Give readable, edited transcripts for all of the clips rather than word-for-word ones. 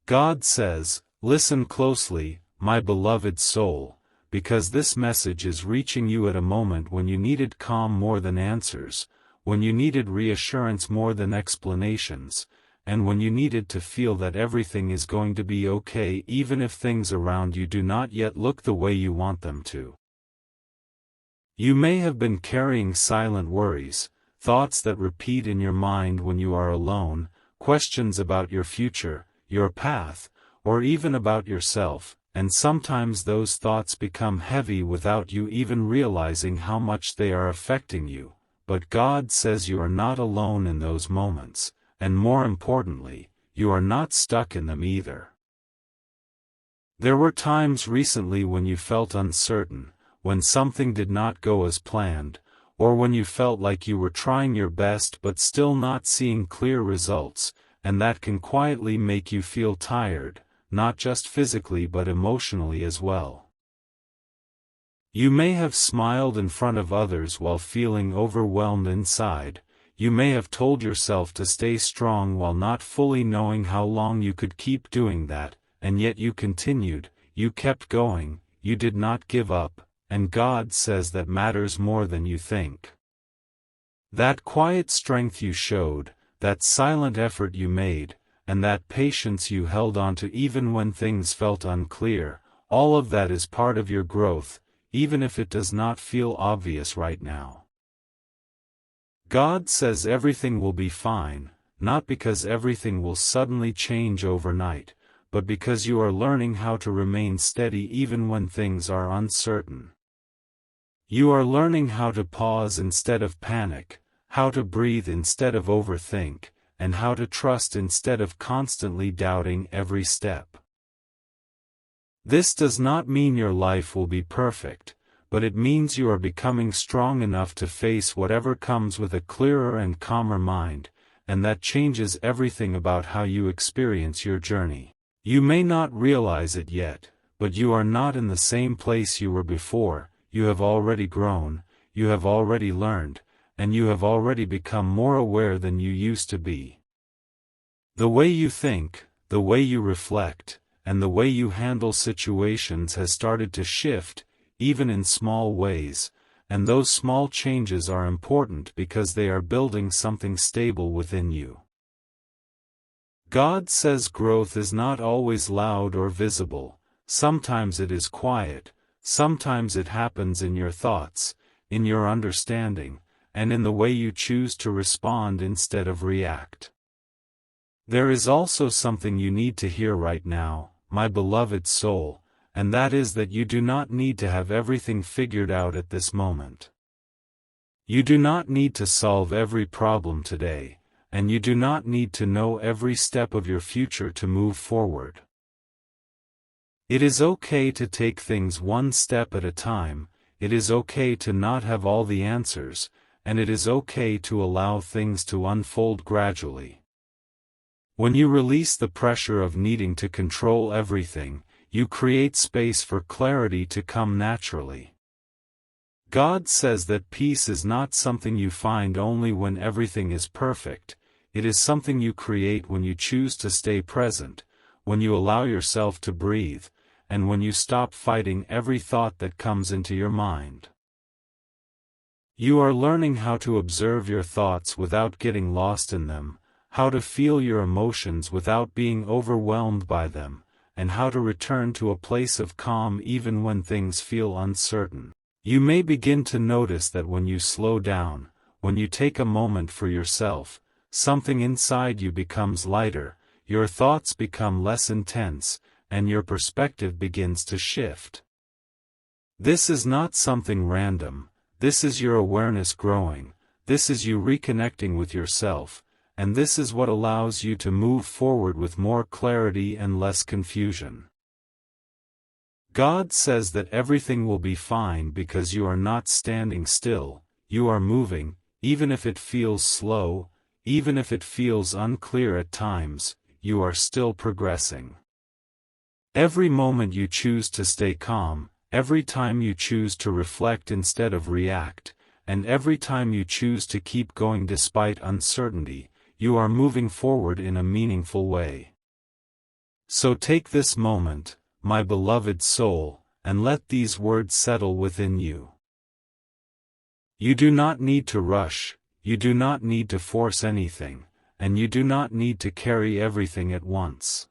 God says, "Listen closely, my beloved soul, because this message is reaching you at a moment when you needed calm more than answers, when you needed reassurance more than explanations, and when you needed to feel that everything is going to be okay even if things around you do not yet look the way you want them to." You may have been carrying silent worries, thoughts that repeat in your mind when you are alone, questions about your future, your path, or even about yourself, and sometimes those thoughts become heavy without you even realizing how much they are affecting you, but God says you are not alone in those moments, and more importantly, you are not stuck in them either. There were times recently when you felt uncertain, when something did not go as planned, or when you felt like you were trying your best but still not seeing clear results, and that can quietly make you feel tired, not just physically but emotionally as well. You may have smiled in front of others while feeling overwhelmed inside. You may have told yourself to stay strong while not fully knowing how long you could keep doing that, and yet you continued, you kept going, you did not give up, and God says that matters more than you think. That quiet strength you showed, that silent effort you made, and that patience you held on to even when things felt unclear, all of that is part of your growth, even if it does not feel obvious right now. God says everything will be fine, not because everything will suddenly change overnight, but because you are learning how to remain steady even when things are uncertain. You are learning how to pause instead of panic, how to breathe instead of overthink, and how to trust instead of constantly doubting every step. This does not mean your life will be perfect, but it means you are becoming strong enough to face whatever comes with a clearer and calmer mind, and that changes everything about how you experience your journey. You may not realize it yet, but you are not in the same place you were before. You have already grown, you have already learned, and you have already become more aware than you used to be. The way you think, the way you reflect, and the way you handle situations has started to shift, even in small ways, and those small changes are important because they are building something stable within you. God says growth is not always loud or visible. Sometimes it is quiet. Sometimes it happens in your thoughts, in your understanding, and in the way you choose to respond instead of react. There is also something you need to hear right now, my beloved soul, and that is that you do not need to have everything figured out at this moment. You do not need to solve every problem today, and you do not need to know every step of your future to move forward. It is okay to take things one step at a time, it is okay to not have all the answers, and it is okay to allow things to unfold gradually. When you release the pressure of needing to control everything, you create space for clarity to come naturally. God says that peace is not something you find only when everything is perfect, it is something you create when you choose to stay present, when you allow yourself to breathe, and when you stop fighting every thought that comes into your mind. You are learning how to observe your thoughts without getting lost in them, how to feel your emotions without being overwhelmed by them, and how to return to a place of calm even when things feel uncertain. You may begin to notice that when you slow down, when you take a moment for yourself, something inside you becomes lighter, your thoughts become less intense, and your perspective begins to shift. This is not something random, this is your awareness growing, this is you reconnecting with yourself, and this is what allows you to move forward with more clarity and less confusion. God says that everything will be fine because you are not standing still, you are moving, even if it feels slow, even if it feels unclear at times, you are still progressing. Every moment you choose to stay calm, every time you choose to reflect instead of react, and every time you choose to keep going despite uncertainty, you are moving forward in a meaningful way. So take this moment, my beloved soul, and let these words settle within you. You do not need to rush, you do not need to force anything, and you do not need to carry everything at once.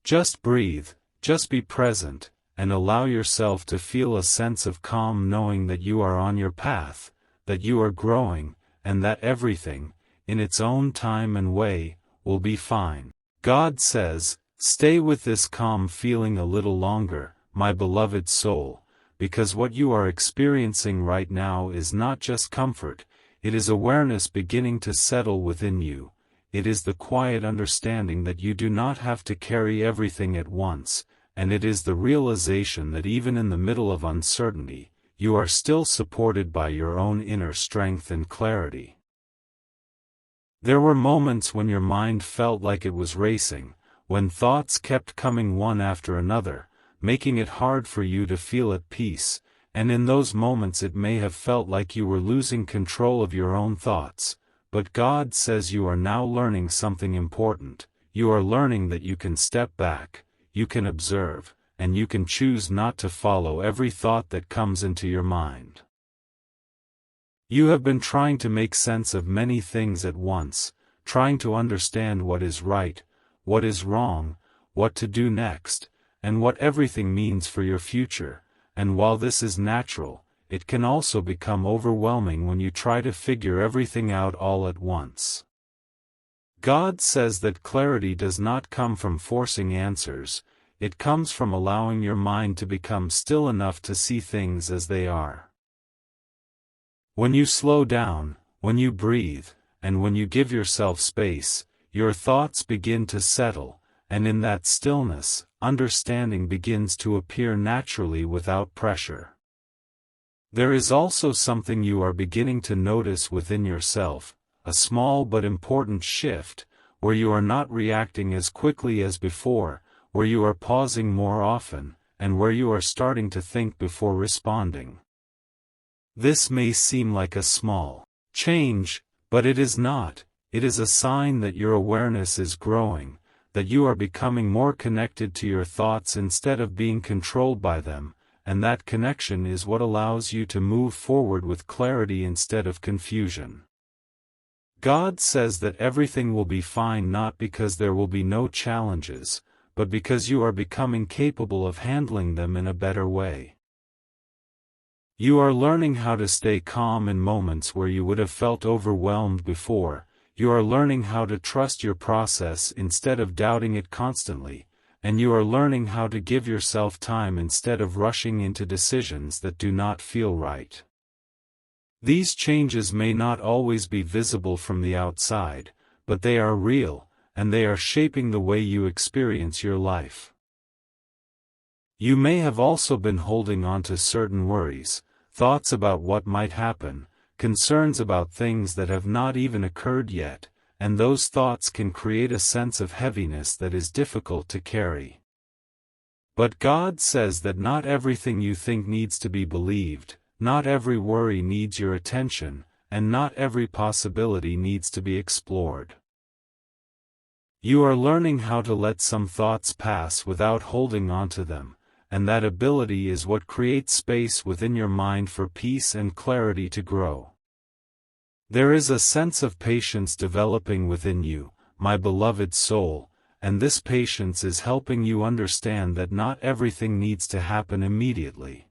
Just breathe, just be present, and allow yourself to feel a sense of calm, knowing that you are on your path, that you are growing, and that everything, in its own time and way, will be fine. God says, stay with this calm feeling a little longer, my beloved soul, because what you are experiencing right now is not just comfort, it is awareness beginning to settle within you. It is the quiet understanding that you do not have to carry everything at once, and it is the realization that even in the middle of uncertainty, you are still supported by your own inner strength and clarity. There were moments when your mind felt like it was racing, when thoughts kept coming one after another, making it hard for you to feel at peace, and in those moments it may have felt like you were losing control of your own thoughts. But God says you are now learning something important. You are learning that you can step back, you can observe, and you can choose not to follow every thought that comes into your mind. You have been trying to make sense of many things at once, trying to understand what is right, what is wrong, what to do next, and what everything means for your future, and while this is natural, it can also become overwhelming when you try to figure everything out all at once. God says that clarity does not come from forcing answers, it comes from allowing your mind to become still enough to see things as they are. When you slow down, when you breathe, and when you give yourself space, your thoughts begin to settle, and in that stillness, understanding begins to appear naturally without pressure. There is also something you are beginning to notice within yourself, a small but important shift, where you are not reacting as quickly as before, where you are pausing more often, and where you are starting to think before responding. This may seem like a small change, but it is not. It is a sign that your awareness is growing, that you are becoming more connected to your thoughts instead of being controlled by them, and that connection is what allows you to move forward with clarity instead of confusion. God says that everything will be fine not because there will be no challenges, but because you are becoming capable of handling them in a better way. You are learning how to stay calm in moments where you would have felt overwhelmed before. You are learning how to trust your process instead of doubting it constantly, and you are learning how to give yourself time instead of rushing into decisions that do not feel right. These changes may not always be visible from the outside, but they are real, and they are shaping the way you experience your life. You may have also been holding on to certain worries, thoughts about what might happen, concerns about things that have not even occurred yet, and those thoughts can create a sense of heaviness that is difficult to carry. But God says that not everything you think needs to be believed, not every worry needs your attention, and not every possibility needs to be explored. You are learning how to let some thoughts pass without holding on to them, and that ability is what creates space within your mind for peace and clarity to grow. There is a sense of patience developing within you, my beloved soul, and this patience is helping you understand that not everything needs to happen immediately.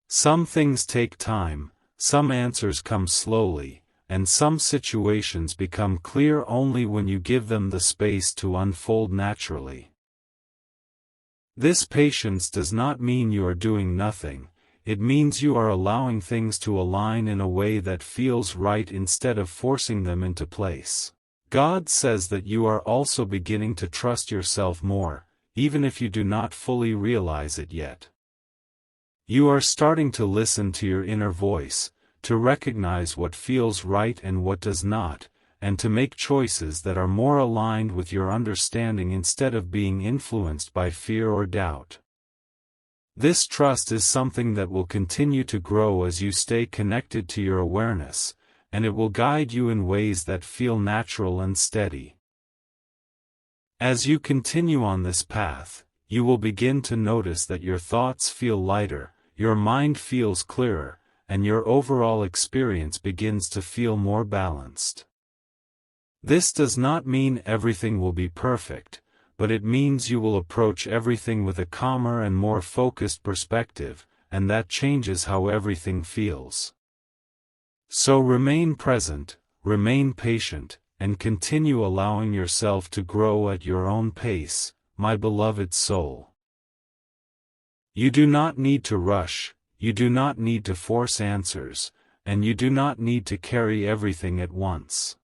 Some things take time, some answers come slowly, and some situations become clear only when you give them the space to unfold naturally. This patience does not mean you are doing nothing, it means you are allowing things to align in a way that feels right instead of forcing them into place. God says that you are also beginning to trust yourself more, even if you do not fully realize it yet. You are starting to listen to your inner voice, to recognize what feels right and what does not, and to make choices that are more aligned with your understanding instead of being influenced by fear or doubt. This trust is something that will continue to grow as you stay connected to your awareness, and it will guide you in ways that feel natural and steady. As you continue on this path, you will begin to notice that your thoughts feel lighter, your mind feels clearer, and your overall experience begins to feel more balanced. This does not mean everything will be perfect, but it means you will approach everything with a calmer and more focused perspective, and that changes how everything feels. So remain present, remain patient, and continue allowing yourself to grow at your own pace, my beloved soul. You do not need to rush, you do not need to force answers, and you do not need to carry everything at once.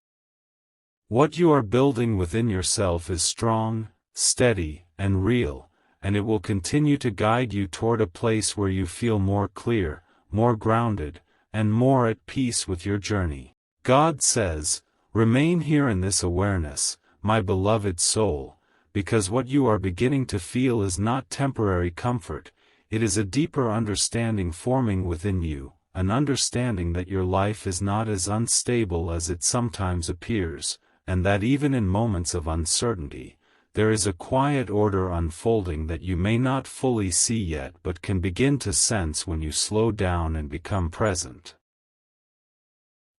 What you are building within yourself is strong, steady, and real, and it will continue to guide you toward a place where you feel more clear, more grounded, and more at peace with your journey. God says, remain here in this awareness, my beloved soul, because what you are beginning to feel is not temporary comfort, it is a deeper understanding forming within you, an understanding that your life is not as unstable as it sometimes appears, and that even in moments of uncertainty, there is a quiet order unfolding that you may not fully see yet but can begin to sense when you slow down and become present.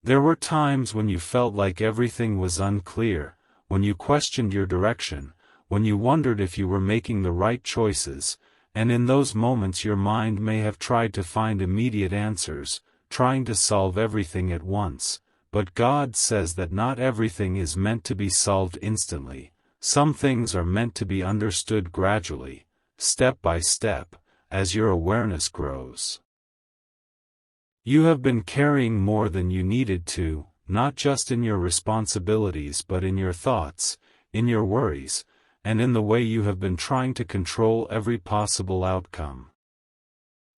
There were times when you felt like everything was unclear, when you questioned your direction, when you wondered if you were making the right choices, and in those moments your mind may have tried to find immediate answers, trying to solve everything at once, but God says that not everything is meant to be solved instantly. Some things are meant to be understood gradually, step by step, as your awareness grows. You have been carrying more than you needed to, not just in your responsibilities but in your thoughts, in your worries, and in the way you have been trying to control every possible outcome.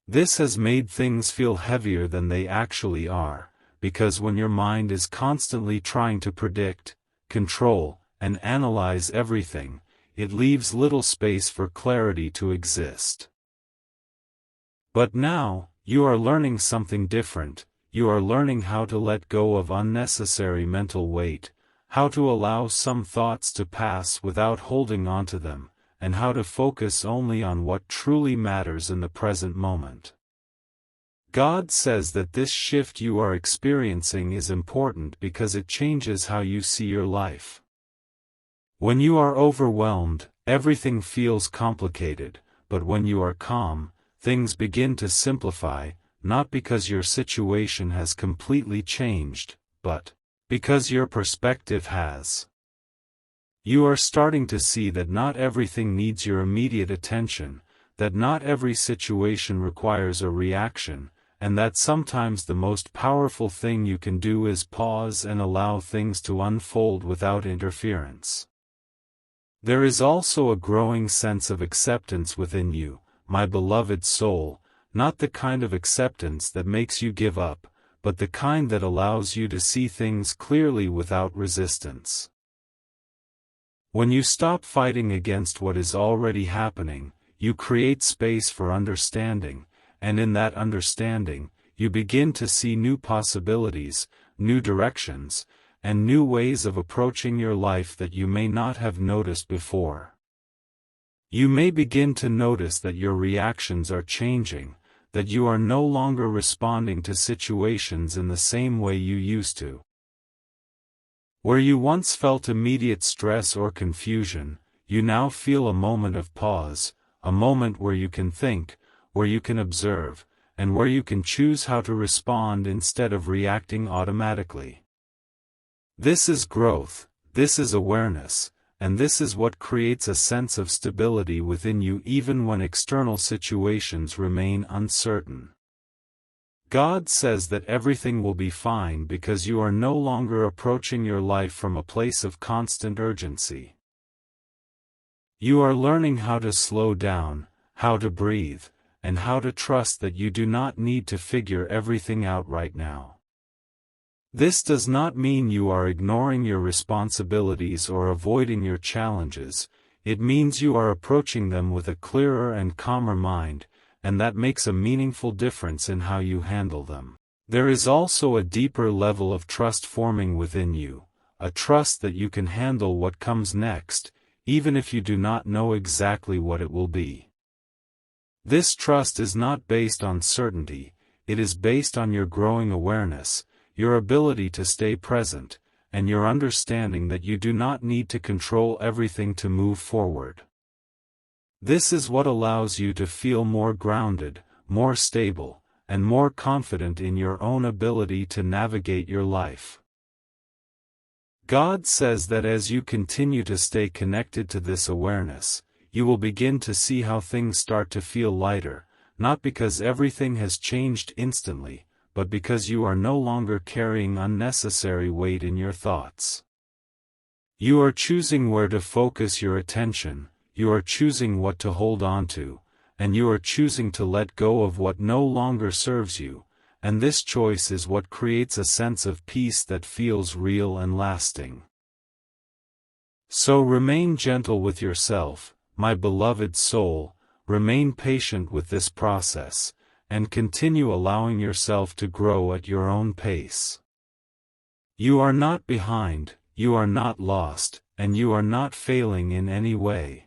This has made things feel heavier than they actually are, because when your mind is constantly trying to predict, control, and analyze everything, it leaves little space for clarity to exist. But now, you are learning something different, you are learning how to let go of unnecessary mental weight, how to allow some thoughts to pass without holding on to them, and how to focus only on what truly matters in the present moment. God says that this shift you are experiencing is important because it changes how you see your life. When you are overwhelmed, everything feels complicated, but when you are calm, things begin to simplify, not because your situation has completely changed, but because your perspective has. You are starting to see that not everything needs your immediate attention, that not every situation requires a reaction, and that sometimes the most powerful thing you can do is pause and allow things to unfold without interference. There is also a growing sense of acceptance within you, my beloved soul, not the kind of acceptance that makes you give up, but the kind that allows you to see things clearly without resistance. When you stop fighting against what is already happening, you create space for understanding, and in that understanding, you begin to see new possibilities, new directions, and new ways of approaching your life that you may not have noticed before. You may begin to notice that your reactions are changing, that you are no longer responding to situations in the same way you used to. Where you once felt immediate stress or confusion, you now feel a moment of pause, a moment where you can think, where you can observe, and where you can choose how to respond instead of reacting automatically. This is growth, this is awareness, and this is what creates a sense of stability within you even when external situations remain uncertain. God says that everything will be fine because you are no longer approaching your life from a place of constant urgency. You are learning how to slow down, how to breathe, and how to trust that you do not need to figure everything out right now. This does not mean you are ignoring your responsibilities or avoiding your challenges, it means you are approaching them with a clearer and calmer mind, and that makes a meaningful difference in how you handle them. There is also a deeper level of trust forming within you, a trust that you can handle what comes next, even if you do not know exactly what it will be. This trust is not based on certainty, it is based on your growing awareness, your ability to stay present, and your understanding that you do not need to control everything to move forward. This is what allows you to feel more grounded, more stable, and more confident in your own ability to navigate your life. God says that as you continue to stay connected to this awareness, you will begin to see how things start to feel lighter, not because everything has changed instantly, but because you are no longer carrying unnecessary weight in your thoughts. You are choosing where to focus your attention, you are choosing what to hold on to, and you are choosing to let go of what no longer serves you, and this choice is what creates a sense of peace that feels real and lasting. So remain gentle with yourself, my beloved soul, remain patient with this process, and continue allowing yourself to grow at your own pace. You are not behind, you are not lost, and you are not failing in any way.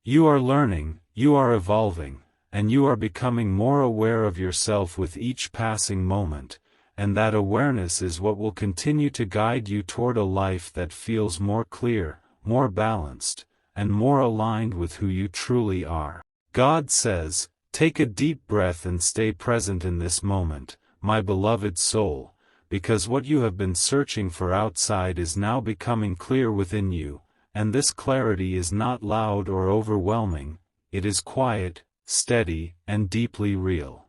You are learning, you are evolving, and you are becoming more aware of yourself with each passing moment, and that awareness is what will continue to guide you toward a life that feels more clear, more balanced, and more aligned with who you truly are. God says, take a deep breath and stay present in this moment, my beloved soul, because what you have been searching for outside is now becoming clear within you, and this clarity is not loud or overwhelming, it is quiet, steady, and deeply real.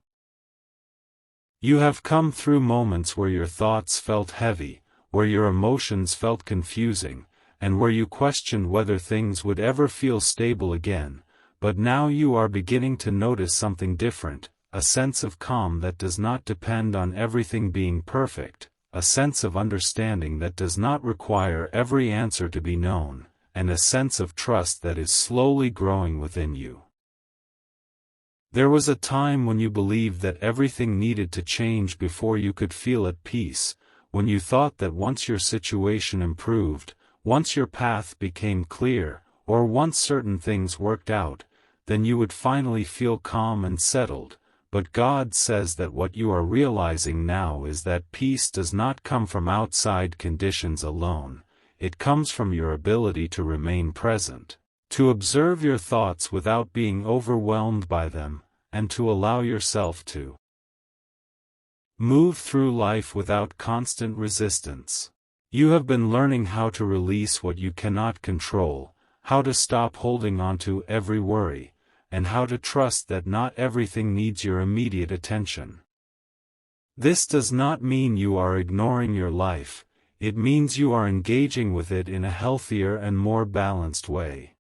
You have come through moments where your thoughts felt heavy, where your emotions felt confusing, and where you questioned whether things would ever feel stable again, but now you are beginning to notice something different, a sense of calm that does not depend on everything being perfect, a sense of understanding that does not require every answer to be known, and a sense of trust that is slowly growing within you. There was a time when you believed that everything needed to change before you could feel at peace, when you thought that once your situation improved, once your path became clear, or once certain things worked out, then you would finally feel calm and settled, but God says that what you are realizing now is that peace does not come from outside conditions alone, it comes from your ability to remain present, to observe your thoughts without being overwhelmed by them, and to allow yourself to move through life without constant resistance. You have been learning how to release what you cannot control, how to stop holding on to every worry, and how to trust that not everything needs your immediate attention. This does not mean you are ignoring your life, it means you are engaging with it in a healthier and more balanced way.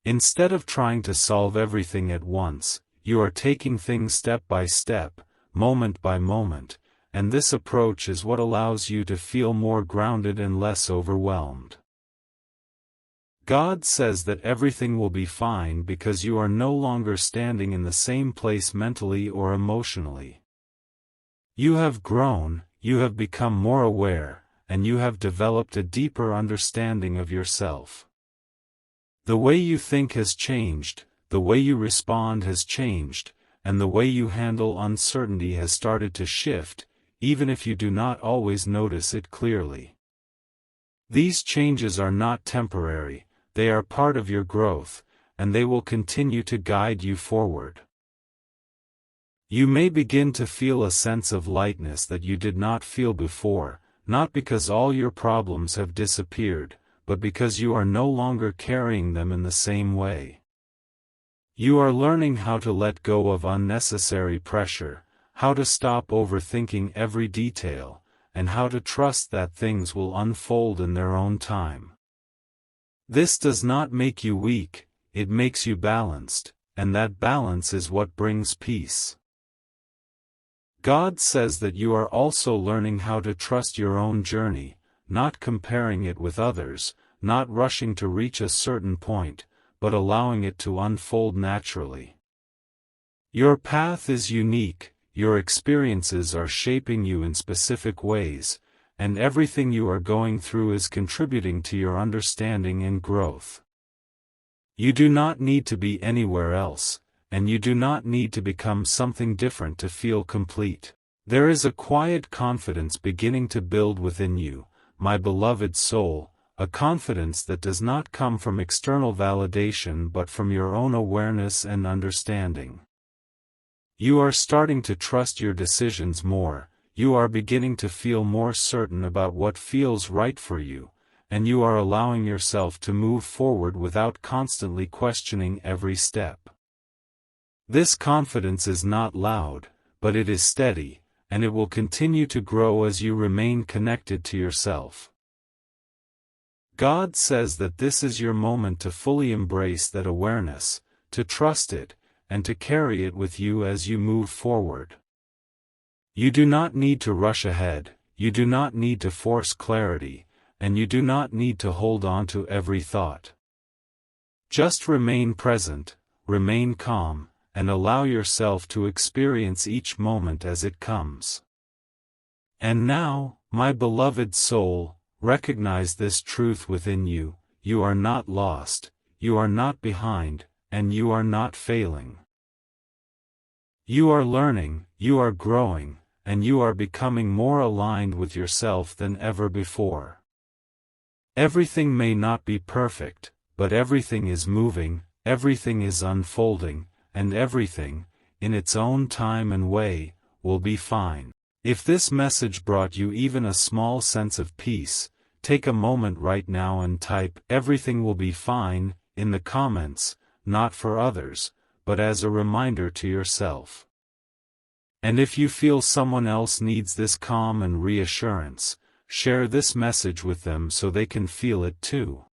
Instead of trying to solve everything at once, you are taking things step by step, moment by moment, and this approach is what allows you to feel more grounded and less overwhelmed. God says that everything will be fine because you are no longer standing in the same place mentally or emotionally. You have grown, you have become more aware, and you have developed a deeper understanding of yourself. The way you think has changed, the way you respond has changed, and the way you handle uncertainty has started to shift, even if you do not always notice it clearly. These changes are not temporary, they are part of your growth, and they will continue to guide you forward. You may begin to feel a sense of lightness that you did not feel before, not because all your problems have disappeared, but because you are no longer carrying them in the same way. You are learning how to let go of unnecessary pressure, how to stop overthinking every detail, and how to trust that things will unfold in their own time. This does not make you weak, it makes you balanced, and that balance is what brings peace. God says that you are also learning how to trust your own journey, not comparing it with others, not rushing to reach a certain point, but allowing it to unfold naturally. Your path is unique, your experiences are shaping you in specific ways, and everything you are going through is contributing to your understanding and growth. You do not need to be anywhere else, and you do not need to become something different to feel complete. There is a quiet confidence beginning to build within you, my beloved soul, a confidence that does not come from external validation but from your own awareness and understanding. You are starting to trust your decisions more, you are beginning to feel more certain about what feels right for you, and you are allowing yourself to move forward without constantly questioning every step. This confidence is not loud, but it is steady, and it will continue to grow as you remain connected to yourself. God says that this is your moment to fully embrace that awareness, to trust it, and to carry it with you as you move forward. You do not need to rush ahead, you do not need to force clarity, and you do not need to hold on to every thought. Just remain present, remain calm, and allow yourself to experience each moment as it comes. And now, my beloved soul, recognize this truth within you: you are not lost, you are not behind, and you are not failing. You are learning, you are growing, and you are becoming more aligned with yourself than ever before. Everything may not be perfect, but everything is moving, everything is unfolding, and everything, in its own time and way, will be fine. If this message brought you even a small sense of peace, take a moment right now and type "everything will be fine" in the comments, not for others, but as a reminder to yourself. And if you feel someone else needs this calm and reassurance, share this message with them so they can feel it too.